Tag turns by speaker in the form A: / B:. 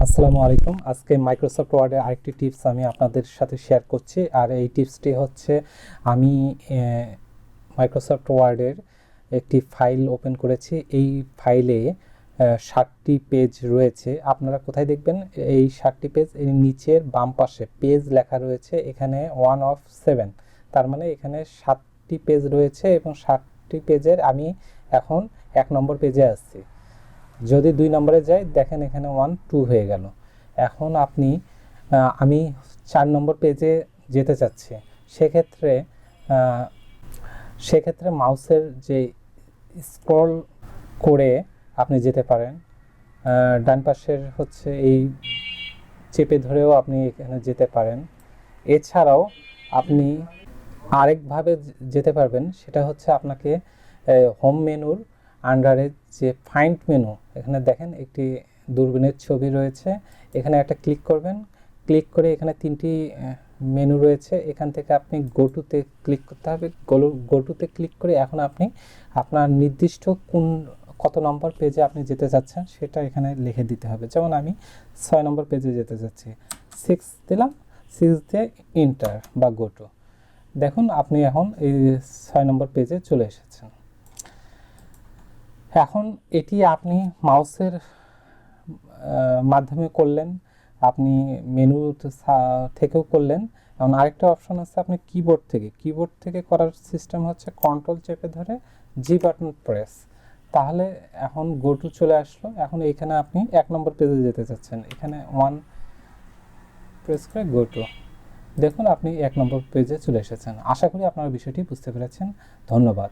A: আসসালামু আলাইকুম। আজকে মাইক্রোসফট ওয়ার্ডের আরেকটি টিপস আমি আপনাদের সাথে শেয়ার করছি। আর এই টিপসটি হচ্ছে, আমি মাইক্রোসফট ওয়ার্ডের একটি ফাইল ওপেন করেছি। এই ফাইলে 60টি পেজ রয়েছে। আপনারা কোথায় দেখবেন এই 60টি পেজ? এর নিচের বাম পাশে পেজ লেখা রয়েছে, এখানে 1 of 7, তার মানে এখানে 7টি পেজ রয়েছে এবং 60টি পেজের আমি এখন 1 নম্বর পেজে আসছি। যদি 2 নম্বরে যাই, দেখেন এখানে 1 2 হয়ে গেল। এখন আমি 4 নম্বর পেজে যেতে চাচ্ছি। সেক্ষেত্রে মাউসের যে স্ক্রল করে আপনি যেতে পারেন। ডান পাশের হচ্ছে এই চেপে ধরেও আপনি এখানে যেতে পারেন। এছাড়াও আপনি আরেকভাবে যেতে পারবেন, সেটা হচ্ছে আপনাকে হোম মেনুর আন্ডারে যে ফাইন্ড মেনু, এখানে দেখেন একটি দূরবীনের ছবি রয়েছে, এখানে একটা ক্লিক করবেন। ক্লিক করে এখানে 3টি মেনু রয়েছে, এখান থেকে আপনি গোটুতে ক্লিক করতে হবে। গোটুতে ক্লিক করে এখন আপনি আপনার নির্দিষ্ট কত নম্বর পেজে আপনি যেতে চাচ্ছেন সেটা এখানে লিখে দিতে হবে। যেমন আমি 6 নম্বর পেজে যেতে চাচ্ছি, 6 দিলাম, 6 দিয়ে ইন্টার বা গোটু। দেখুন আপনি এখন এই 6 নম্বর পেজে চলে এসেছেন। এখন এটি আপনি মাউসের মাধ্যমে করলেন, আপনি মেনু থেকেও করলেন। এখন আরেকটা অপশন আছে, আপনি কিবোর্ড থেকে করার সিস্টেম হচ্ছে কন্ট্রোল চেপে ধরে জি বাটন প্রেস, তাহলে এখন গো টু চলে আসলো। এখন এইখানে আপনি 1 নম্বর পেজে যেতে চাচ্ছেন, এখানে 1 প্রেস করে গো টু। দেখুন আপনি 1 নম্বর পেজে চলে এসেছেন। আশা করি আপনারা বিষয়টি বুঝতে পেরেছেন। ধন্যবাদ।